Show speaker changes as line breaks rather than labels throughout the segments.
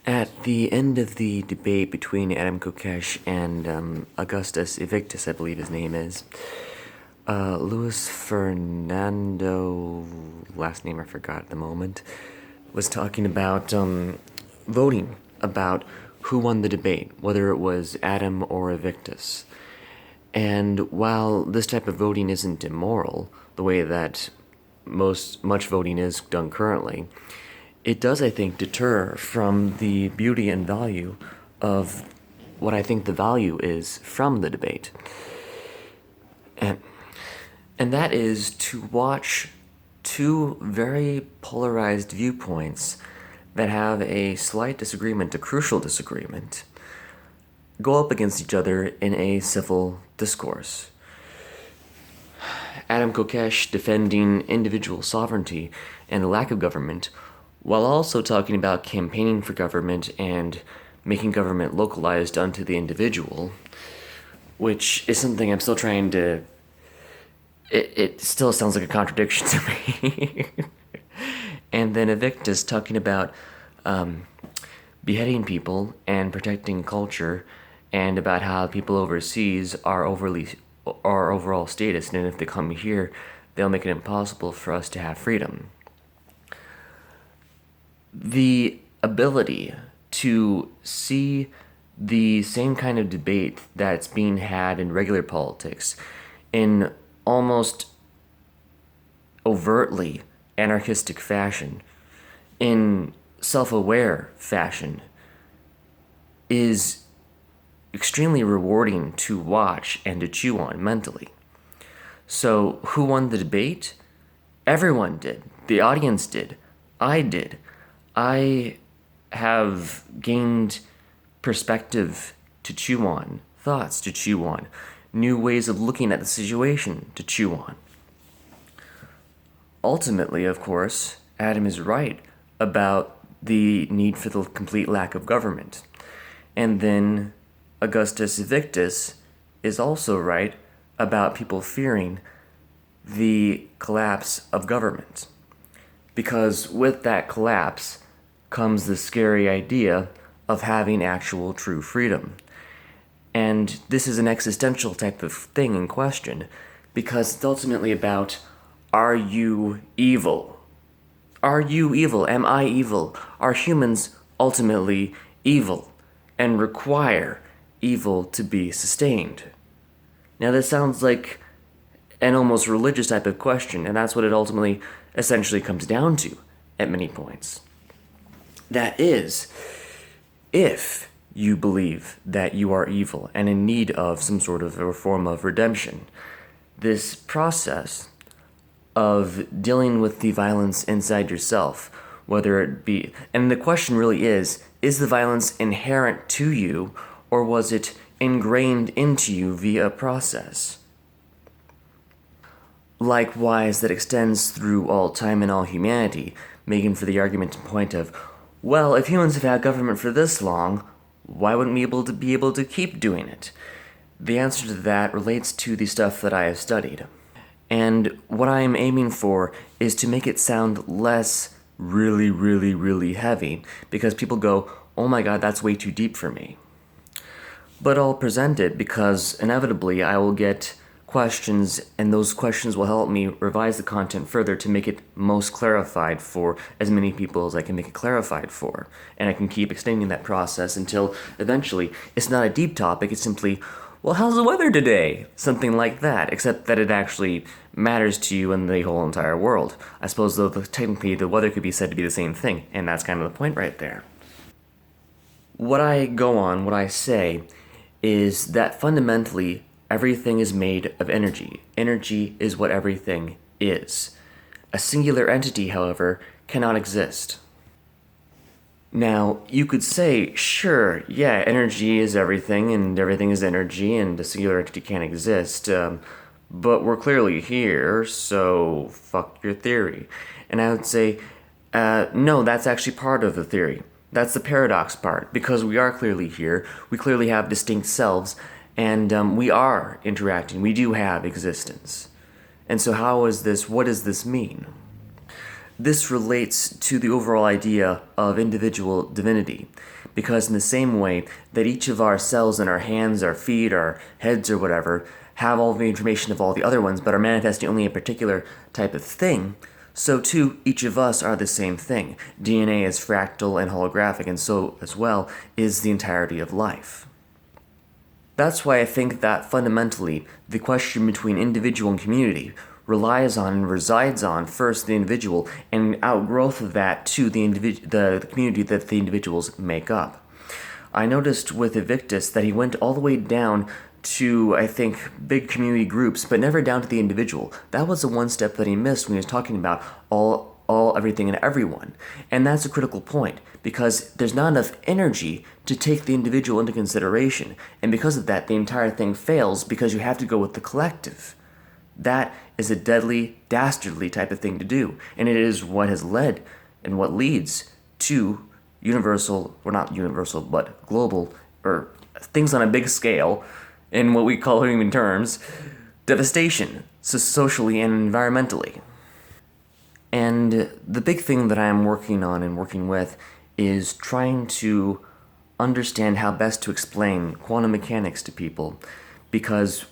At the end of the debate between Adam Kokesh and Augustus Evictus, I believe his name is, Luis Fernando, last name I forgot at the moment, was talking about voting about who won the debate, whether it was Adam or Evictus. And while this type of voting isn't immoral, the way that much voting is done currently, it does, I think, deter from the beauty and value of what I think the value is from the debate. And, and that is to watch two very polarized viewpoints that have a slight disagreement, a crucial disagreement, go up against each other in a civil discourse. Adam Kokesh defending individual sovereignty and the lack of government, while also talking about campaigning for government and making government localized unto the individual, which is something I'm still trying to... It still sounds like a contradiction to me. And then Evictus talking about beheading people and protecting culture, and about how people overseas are our overall status, and if they come here, they'll make it impossible for us to have freedom. The ability to see the same kind of debate that's being had in regular politics in almost overtly anarchistic fashion, in self-aware fashion, is extremely rewarding to watch and to chew on mentally. So, who won the debate? Everyone did. The audience did. I did. I have gained perspective to chew on, thoughts to chew on, new ways of looking at the situation to chew on. Ultimately, of course, Adam is right about the need for the complete lack of government. And then Augustus Evictus is also right about people fearing the collapse of government. Because with that collapse comes the scary idea of having actual true freedom. And this is an existential type of thing in question, because it's ultimately about, are you evil? Are you evil? Am I evil? Are humans ultimately evil and require evil to be sustained? Now this sounds like an almost religious type of question, and that's what it ultimately essentially comes down to at many points. That is, if you believe that you are evil and in need of some sort of a form of redemption, this process of dealing with the violence inside yourself, whether it be, and the question really is the violence inherent to you, or was it ingrained into you via a process? Likewise, that extends through all time and all humanity, making for the argument and point of, well, if humans have had government for this long, why wouldn't we be able to keep doing it? The answer to that relates to the stuff that I have studied. And what I am aiming for is to make it sound less really, really, really heavy, because people go, oh my god, that's way too deep for me. But I'll present it because inevitably I will get questions, and those questions will help me revise the content further to make it most clarified for as many people as I can make it clarified for. And I can keep extending that process until eventually it's not a deep topic, it's simply, well, how's the weather today? Something like that, except that it actually matters to you and the whole entire world. I suppose, though, technically the weather could be said to be the same thing, and that's kind of the point right there. What I say, is that fundamentally everything is made of energy. Energy is what everything is. A singular entity, however, cannot exist. Now, you could say, sure, yeah, energy is everything, and everything is energy, and a singular entity can't exist, but we're clearly here, so fuck your theory. And I would say, no, that's actually part of the theory. That's the paradox part, because we are clearly here, we clearly have distinct selves, and we are interacting, we do have existence. And so what does this mean? This relates to the overall idea of individual divinity, because in the same way that each of our cells in our hands, our feet, our heads, or whatever, have all the information of all the other ones but are manifesting only a particular type of thing, so too each of us are the same thing. DNA is fractal and holographic, and so as well is the entirety of life. That's why I think that fundamentally the question between individual and community relies on and resides on first the individual and outgrowth of that to the community that the individuals make up. I noticed with Evictus that he went all the way down to, I think, big community groups, but never down to the individual. That was the one step that he missed when he was talking about everything and everyone. And that's a critical point, because there's not enough energy to take the individual into consideration. And because of that, the entire thing fails because you have to go with the collective. That is a deadly, dastardly type of thing to do. And it is what has led and what leads to universal, or not universal, but global, or things on a big scale, in what we call human terms, devastation, socially and environmentally. And the big thing that I am working on and working with is trying to understand how best to explain quantum mechanics to people, because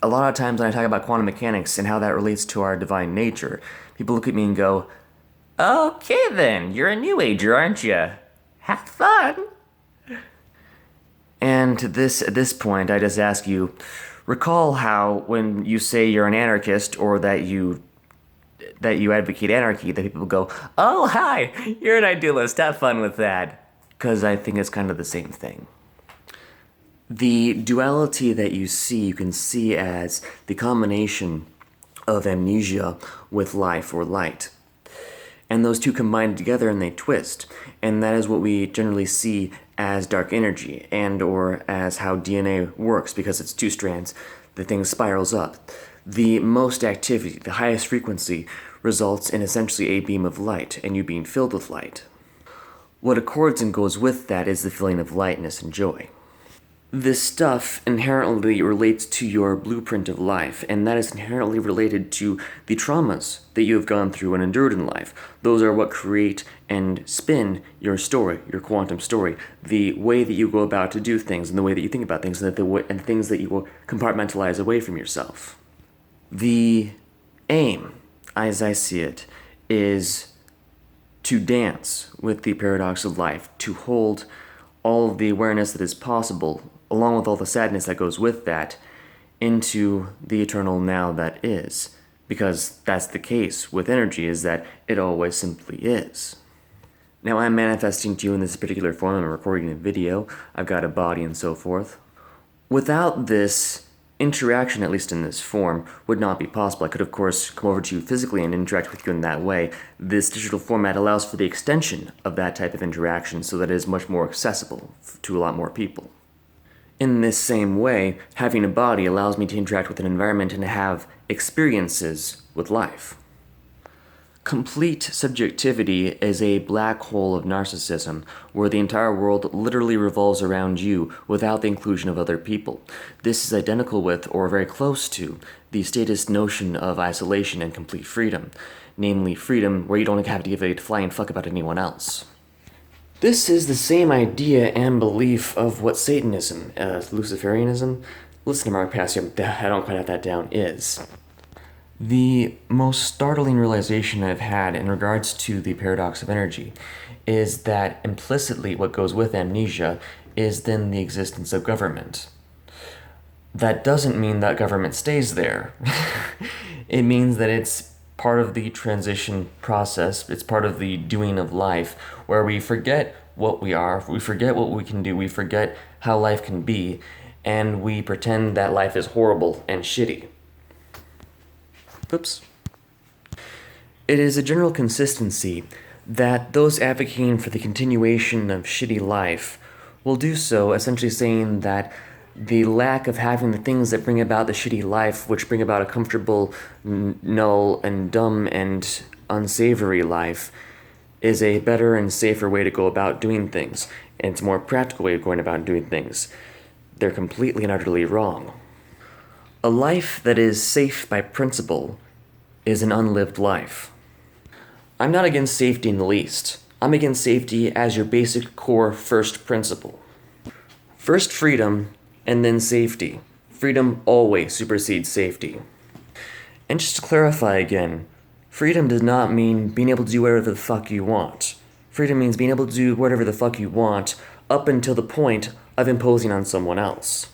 a lot of times when I talk about quantum mechanics and how that relates to our divine nature, people look at me and go, "Okay then, you're a New Ager, aren't you? Have fun." And at this point, I just ask you, recall how when you say you're an anarchist or that you advocate anarchy, that people go, "Oh, hi, you're an idealist, have fun with that." Because I think it's kind of the same thing. The duality that you can see as the combination of amnesia with life or light. And those two combine together and they twist. And that is what we generally see as dark energy and or as how DNA works, because it's two strands, the thing spirals up. The most activity, the highest frequency, results in essentially a beam of light and you being filled with light. What accords and goes with that is the feeling of lightness and joy. This stuff inherently relates to your blueprint of life, and that is inherently related to the traumas that you have gone through and endured in life. Those are what create and spin your story, your quantum story, the way that you go about to do things and the way that you think about things and things that you will compartmentalize away from yourself. The aim, as I see it, is to dance with the paradox of life, to hold all of the awareness that is possible, along with all the sadness that goes with that, into the eternal now that is. Because that's the case with energy, is that it always simply is. Now I'm manifesting to you in this particular form, I'm recording a video, I've got a body and so forth. Without this interaction, at least in this form, would not be possible. I could, of course, come over to you physically and interact with you in that way. This digital format allows for the extension of that type of interaction so that it is much more accessible to a lot more people. In this same way, having a body allows me to interact with an environment and have experiences with life. Complete subjectivity is a black hole of narcissism, where the entire world literally revolves around you without the inclusion of other people. This is identical with, or very close to, the statist notion of isolation and complete freedom, namely freedom where you don't have to give a flying fuck about anyone else. This is the same idea and belief of what Satanism, Luciferianism, listen to Mark Passio, I don't quite have that down, is. The most startling realization I've had in regards to the paradox of energy is that implicitly what goes with amnesia is then the existence of government. That doesn't mean that government stays there. It means that it's part of the transition process, it's part of the doing of life, where we forget what we are, we forget what we can do, we forget how life can be, and we pretend that life is horrible and shitty. Oops. It is a general consistency that those advocating for the continuation of shitty life will do so essentially saying that the lack of having the things that bring about the shitty life, which bring about a comfortable, null and dumb and unsavory life, is a better and safer way to go about doing things, and it's a more practical way of going about doing things. They're completely and utterly wrong. A life that is safe by principle is an unlived life. I'm not against safety in the least. I'm against safety as your basic core first principle. First freedom, and then safety. Freedom always supersedes safety. And just to clarify again, freedom does not mean being able to do whatever the fuck you want. Freedom means being able to do whatever the fuck you want up until the point of imposing on someone else.